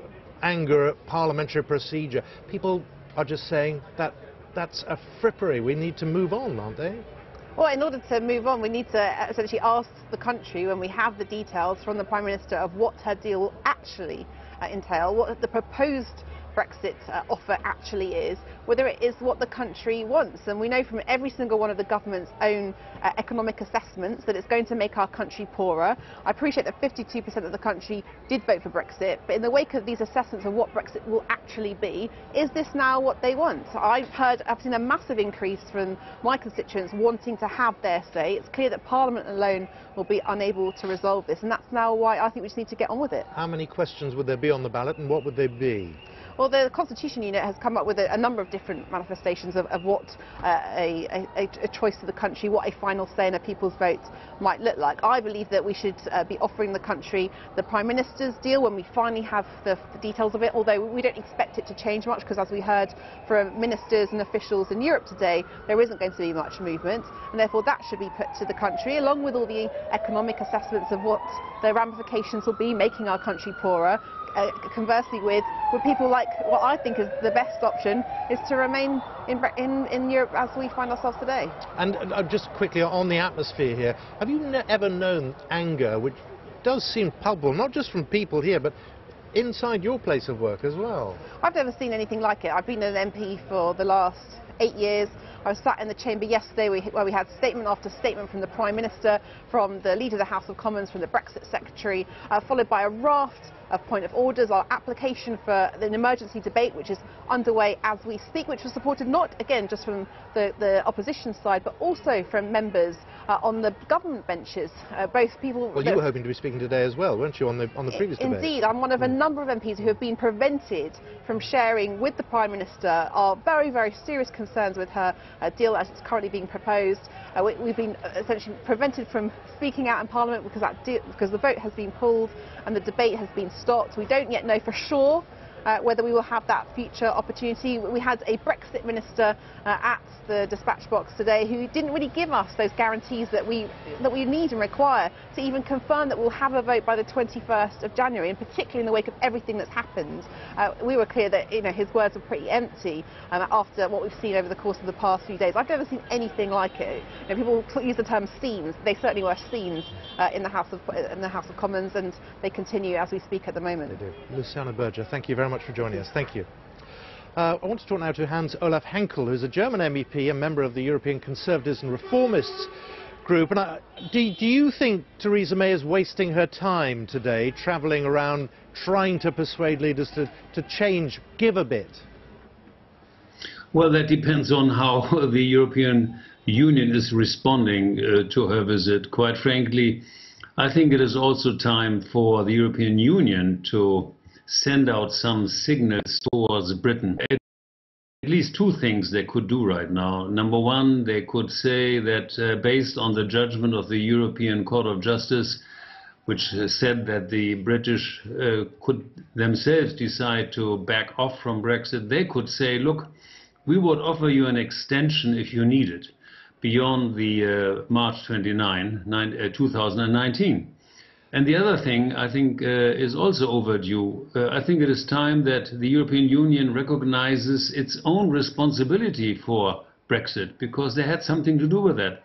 anger at parliamentary procedure. People are just saying that that's a frippery. We need to move on, aren't they? Well, in order to move on, we need to essentially ask the country, when we have the details from the Prime Minister of what her deal will actually entail, what the proposed Brexit offer actually is, whether it is what the country wants. And we know from every single one of the government's own economic assessments that it's going to make our country poorer. I appreciate that 52% of the country did vote for Brexit, but in the wake of these assessments of what Brexit will actually be, is this now what they want? I've seen a massive increase from my constituents wanting to have their say. It's clear that Parliament alone will be unable to resolve this, and that's now why I think we just need to get on with it. How many questions would there be on the ballot, and what would they be? Well, the Constitution Unit has come up with a number of different manifestations of what a choice of the country, what a final say in a people's vote might look like. I believe that we should be offering the country the Prime Minister's deal when we finally have the details of it, although we don't expect it to change much, because as we heard from ministers and officials in Europe today, there isn't going to be much movement, and therefore that should be put to the country, along with all the economic assessments of what the ramifications will be, making our country poorer. Conversely, with people like what I think is the best option is to remain in Europe as we find ourselves today. And just quickly on the atmosphere here, have you ever known anger, which does seem palpable, not just from people here, but inside your place of work as well? I've never seen anything like it. I've been an MP for the last 8 years. I was sat in the chamber yesterday where we had statement after statement from the Prime Minister, from the Leader of the House of Commons, from the Brexit Secretary, followed by a raft of point of orders, our application for an emergency debate which is underway as we speak, which was supported not, again, just from the opposition side, but also from members on the government benches. Both people... Well, you were hoping to be speaking today as well, weren't you, on the previous debate? Indeed, I'm one of a number of MPs who have been prevented from sharing with the Prime Minister our very, very serious concerns with her deal as it's currently being proposed. We've been essentially prevented from speaking out in Parliament because the vote has been pulled and the debate has been stopped. We don't yet know for sure whether we will have that future opportunity. We had a Brexit minister at the dispatch box today who didn't really give us those guarantees that we need and require to even confirm that we'll have a vote by the 21st of January, and particularly in the wake of everything that's happened. We were clear that his words were pretty empty after what we've seen over the course of the past few days. I've never seen anything like it. People use the term scenes. They certainly were scenes in the House of Commons, and they continue as we speak at the moment. They do. Luciana Berger, thank you very much for joining us. Thank you. I want to talk now to Hans Olaf Henkel, who's a German MEP and member of the European Conservatives and Reformists group. And do you think Theresa May is wasting her time today travelling around trying to persuade leaders to change, give a bit? Well, that depends on how the European Union is responding to her visit. Quite frankly, I think it is also time for the European Union to send out some signals towards Britain. At least two things they could do right now. Number one, they could say that based on the judgment of the European Court of Justice, which said that the British could themselves decide to back off from Brexit, they could say, look, we would offer you an extension if you need it, beyond the March 29, 2019. And the other thing, I think, is also overdue. I think it is time that the European Union recognizes its own responsibility for Brexit, because they had something to do with that.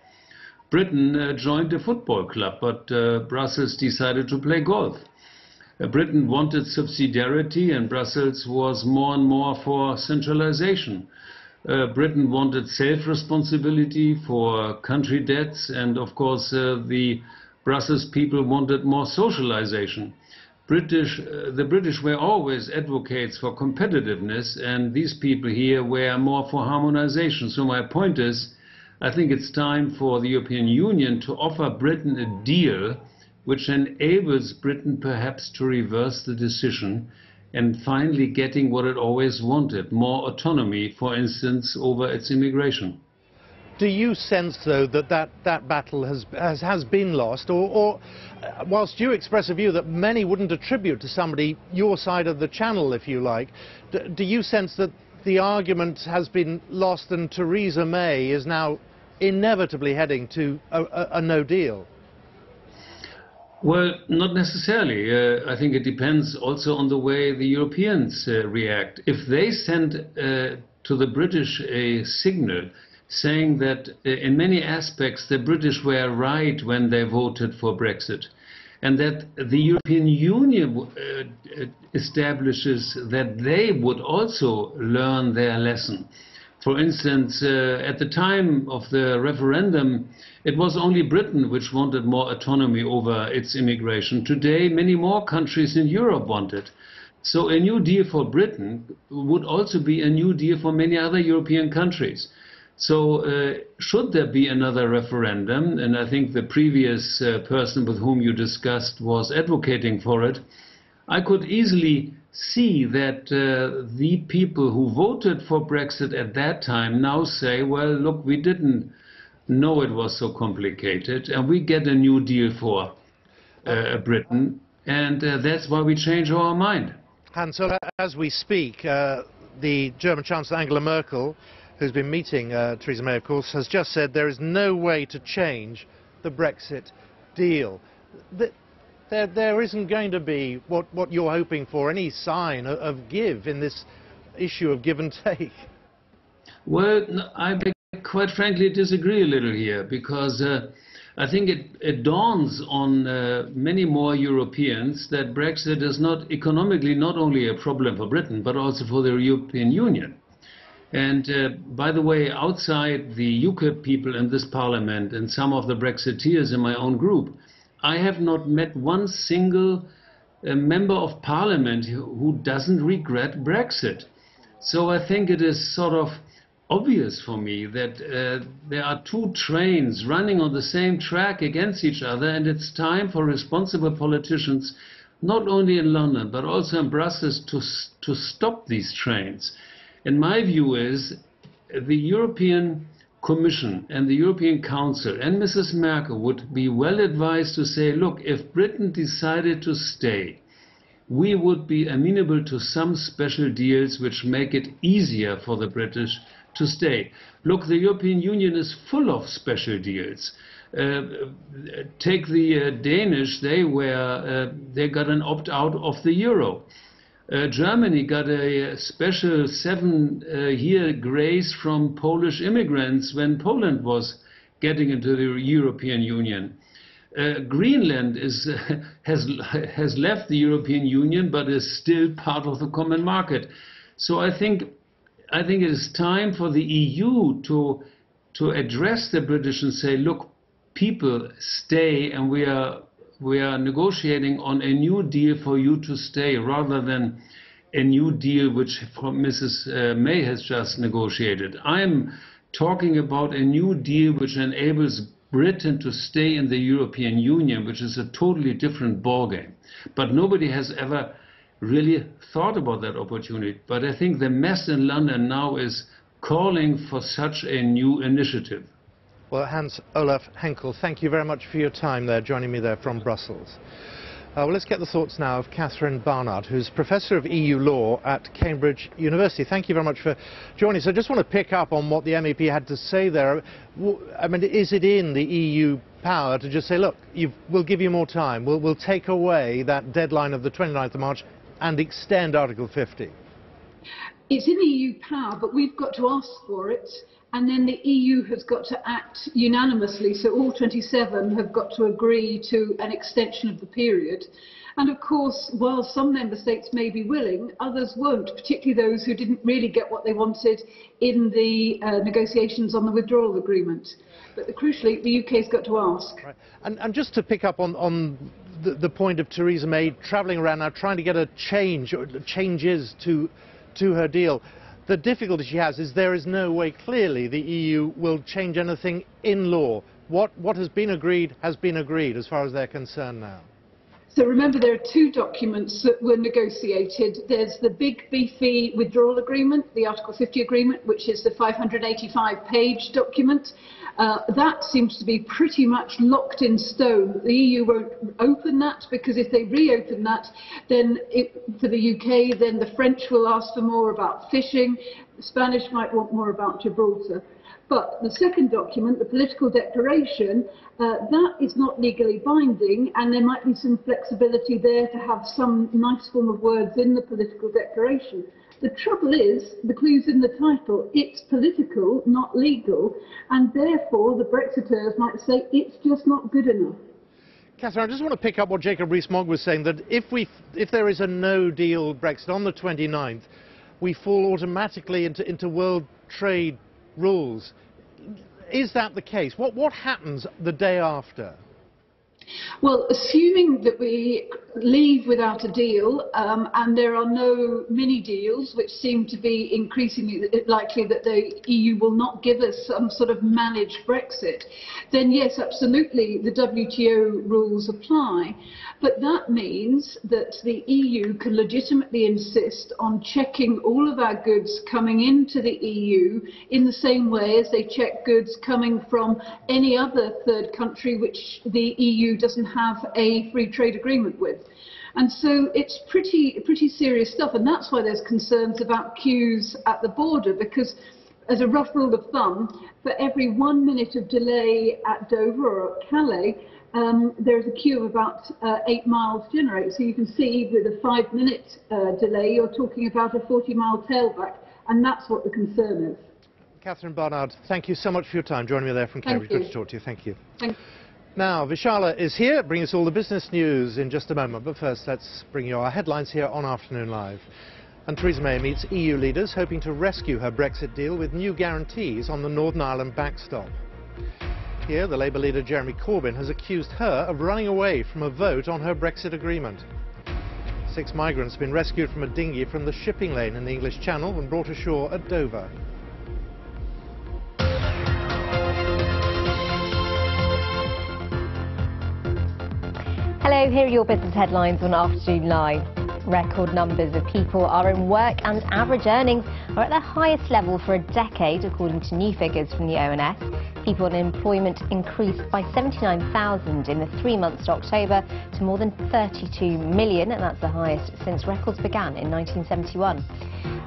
Britain joined a football club, but Brussels decided to play golf. Britain wanted subsidiarity, and Brussels was more and more for centralization. Britain wanted self-responsibility for country debts, and of course the Brussels people wanted more socialization. The British were always advocates for competitiveness, and these people here were more for harmonization. So my point is, I think it's time for the European Union to offer Britain a deal which enables Britain perhaps to reverse the decision and finally getting what it always wanted, more autonomy, for instance, over its immigration. Do you sense, though, that battle has been lost, or whilst you express a view that many wouldn't attribute to somebody your side of the channel, if you like, do you sense that the argument has been lost and Theresa May is now inevitably heading to a no deal? Well, not necessarily. I think it depends also on the way the Europeans react. If they send to the British a signal saying that in many aspects the British were right when they voted for Brexit, and that the European Union establishes that they would also learn their lesson. For instance, at the time of the referendum, it was only Britain which wanted more autonomy over its immigration. Today, many more countries in Europe want it. So a new deal for Britain would also be a new deal for many other European countries. So should there be another referendum, and I think the previous person with whom you discussed was advocating for it, I could easily see that the people who voted for Brexit at that time now say, well, look, we didn't know it was so complicated, and we get a new deal for Britain, and that's why we change our mind. Hans, so as we speak, the German Chancellor Angela Merkel, who's been meeting Theresa May, of course, has just said there is no way to change the Brexit deal. There isn't going to be what you're hoping for, any sign of give in this issue of give and take. Well, I quite frankly disagree a little here, because I think it dawns on many more Europeans that Brexit is not economically not only a problem for Britain, but also for the European Union. And by the way, outside the UKIP people in this parliament and some of the Brexiteers in my own group, I have not met one single member of parliament who doesn't regret Brexit. So I think it is sort of obvious for me that there are two trains running on the same track against each other, and it's time for responsible politicians, not only in London, but also in Brussels, to stop these trains. And my view is the European Commission and the European Council and Mrs. Merkel would be well advised to say, look, if Britain decided to stay, we would be amenable to some special deals which make it easier for the British to stay. Look, the European Union is full of special deals. Take the Danish, they got an opt-out of the euro. Germany got a special 7-year grace from Polish immigrants when Poland was getting into the European Union. Greenland has left the European Union but is still part of the common market. So I think it is time for the EU to address the British and say, look, people, stay, and we are negotiating on a new deal for you to stay, rather than a new deal which Mrs. May has just negotiated. I'm talking about a new deal which enables Britain to stay in the European Union, which is a totally different ballgame. But nobody has ever really thought about that opportunity. But I think the mess in London now is calling for such a new initiative. Well, Hans Olaf Henkel, thank you very much for your time there, joining me there from Brussels. Well, let's get the thoughts now of Catherine Barnard, who's Professor of EU Law at Cambridge University. Thank you very much for joining us. I just want to pick up on what the MEP had to say there. I mean, is it in the EU power to just say, look, we'll give you more time, we'll take away that deadline of the 29th of March and extend Article 50? It's in EU power, but we've got to ask for it. And then the EU has got to act unanimously, so all 27 have got to agree to an extension of the period. And of course, while some member states may be willing, others won't, particularly those who didn't really get what they wanted in the negotiations on the withdrawal agreement. But crucially, the UK has got to ask. Right. And just to pick up on the point of Theresa May travelling around now, trying to get a changes to her deal. The difficulty she has is there is no way clearly the EU will change anything in law. What has been agreed as far as they're concerned now. So remember, there are two documents that were negotiated. There's the big beefy withdrawal agreement, the Article 50 agreement, which is the 585-page document. That seems to be pretty much locked in stone. The EU won't open that, because if they reopen that, then for the UK, then the French will ask for more about fishing, the Spanish might want more about Gibraltar. But the second document, the political declaration, that is not legally binding, and there might be some flexibility there to have some nice form of words in the political declaration. The trouble is, the clue's in the title, it's political, not legal, and therefore the Brexiteers might say it's just not good enough. Catherine, I just want to pick up what Jacob Rees-Mogg was saying, that if there is a no-deal Brexit on the 29th, we fall automatically into world trade rules. Is that the case? What happens the day after? Well, assuming that we leave without a deal, and there are no mini deals, which seem to be increasingly likely that the EU will not give us some sort of managed Brexit, then yes, absolutely, the WTO rules apply. But that means that the EU can legitimately insist on checking all of our goods coming into the EU in the same way as they check goods coming from any other third country which the EU doesn't have a free trade agreement with. And so it's pretty serious stuff, and that's why there's concerns about queues at the border, because as a rough rule of thumb, for every 1 minute of delay at Dover or at Calais, there's a queue of about 8 miles generated. So you can see with a 5-minute delay, you're talking about a 40-mile tailback, and that's what the concern is. Catherine Barnard, thank you so much for your time, joining me there from Cambridge. Good to talk to you. Thank you. Now, Vishala is here, bringing us all the business news in just a moment. But first, let's bring you our headlines here on Afternoon Live. And Theresa May meets EU leaders hoping to rescue her Brexit deal with new guarantees on the Northern Ireland backstop. Here, the Labour leader Jeremy Corbyn has accused her of running away from a vote on her Brexit agreement. 6 migrants have been rescued from a dinghy from the shipping lane in the English Channel and brought ashore at Dover. Hello, here are your business headlines on Afternoon Live. Record numbers of people are in work and average earnings are at their highest level for a decade, according to new figures from the ONS. People in employment increased by 79,000 in the 3 months to October to more than 32 million, and that's the highest since records began in 1971.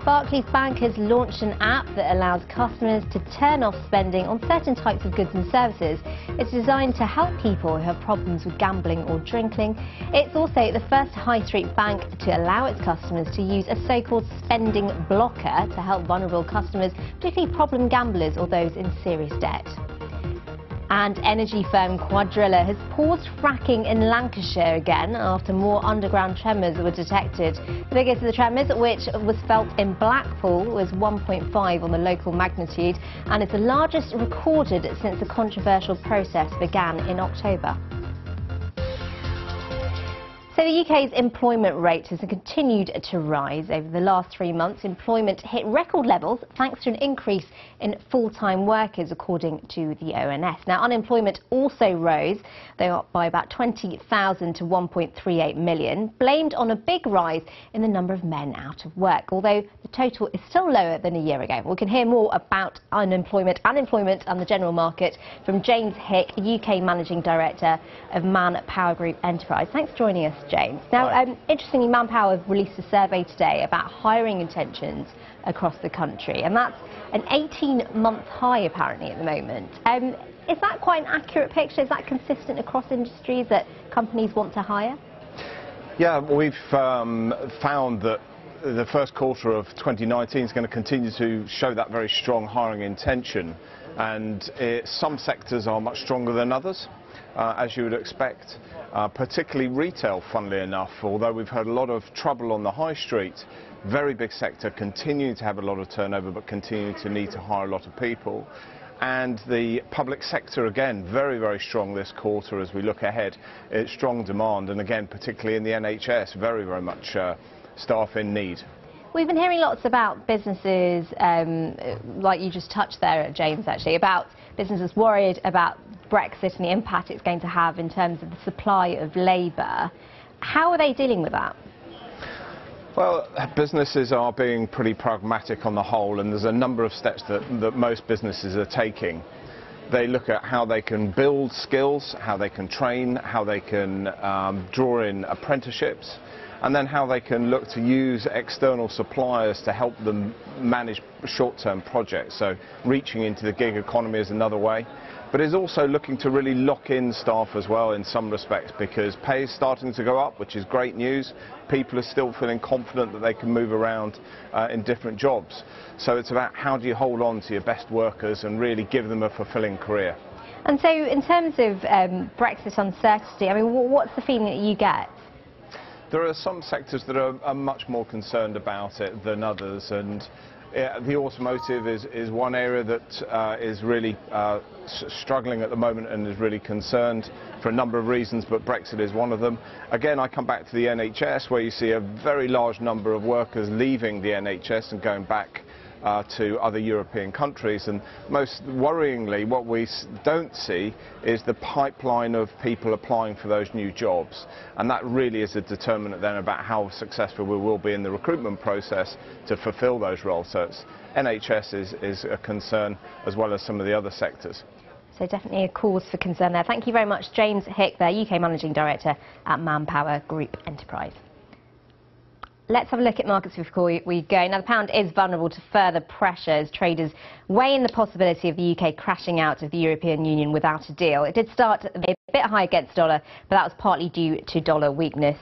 Barclays Bank has launched an app that allows customers to turn off spending on certain types of goods and services. It's designed to help people who have problems with gambling or drinking. It's also the first high street bank to allow its customers to use a so-called spending blocker to help vulnerable customers, particularly problem gamblers or those in serious debt. And energy firm Quadrilla has paused fracking in Lancashire again after more underground tremors were detected. The biggest of the tremors, which was felt in Blackpool, was 1.5 on the local magnitude, and it's the largest recorded since the controversial process began in October. So the UK's employment rate has continued to rise over the last 3 months. Employment hit record levels thanks to an increase in full-time workers, according to the ONS. Now, unemployment also rose, though up by about 20,000 to 1.38 million, blamed on a big rise in the number of men out of work, although the total is still lower than a year ago. We can hear more about unemployment and the general market from James Hick, UK Managing Director of Manpower Group Enterprise. Thanks for joining us, James. Now, interestingly, Manpower have released a survey today about hiring intentions across the country, and that's an 18-month high apparently at the moment. Is that quite an accurate picture? Is that consistent across industries that companies want to hire? Yeah, we've found that the first quarter of 2019 is going to continue to show that very strong hiring intention, and some sectors are much stronger than others, as you would expect. Particularly retail, funnily enough, although we've heard a lot of trouble on the high street, very big sector, continuing to have a lot of turnover but continuing to need to hire a lot of people. And the public sector, again, very, very strong this quarter as we look ahead. It's strong demand, and again, particularly in the NHS, very, very much staff in need. We've been hearing lots about businesses, like you just touched there, James, actually, about businesses worried about Brexit and the impact it's going to have in terms of the supply of labour. How are they dealing with that? Well, businesses are being pretty pragmatic on the whole, and there's a number of steps that most businesses are taking. They look at how they can build skills, how they can train, how they can draw in apprenticeships, and then how they can look to use external suppliers to help them manage short-term projects. So reaching into the gig economy is another way. But it's also looking to really lock in staff as well in some respects, because pay is starting to go up, which is great news. People are still feeling confident that they can move around in different jobs. So it's about how do you hold on to your best workers and really give them a fulfilling career. And so in terms of Brexit uncertainty, I mean, what's the feeling that you get? There are some sectors that are much more concerned about it than others, and the automotive is one area that is really struggling at the moment and is really concerned for a number of reasons, but Brexit is one of them. Again, I come back to the NHS, where you see a very large number of workers leaving the NHS and going back to other European countries, and most worryingly what we don't see is the pipeline of people applying for those new jobs, and that really is a determinant then about how successful we will be in the recruitment process to fulfil those roles. So NHS is a concern as well as some of the other sectors. So definitely a cause for concern there. Thank you very much, James Hick, there, UK Managing Director at Manpower Group Enterprise. Let's have a look at markets before we go. Now, the pound is vulnerable to further pressure as traders weigh in the possibility of the UK crashing out of the European Union without a deal. It did start a bit high against dollar, but that was partly due to dollar weakness.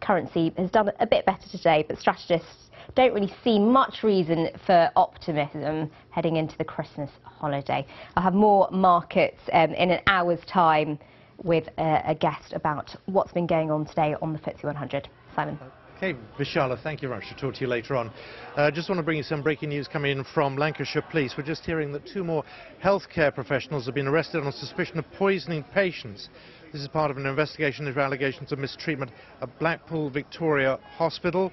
Currency has done a bit better today, but strategists don't really see much reason for optimism heading into the Christmas holiday. I'll have more markets in an hour's time with a guest about what's been going on today on the FTSE 100. Simon. Okay, Vishala, thank you very much. I'll talk to you later on. Just want to bring you some breaking news coming in from Lancashire Police. We're just hearing that 2 more healthcare professionals have been arrested on suspicion of poisoning patients. This is part of an investigation into allegations of mistreatment at Blackpool Victoria Hospital.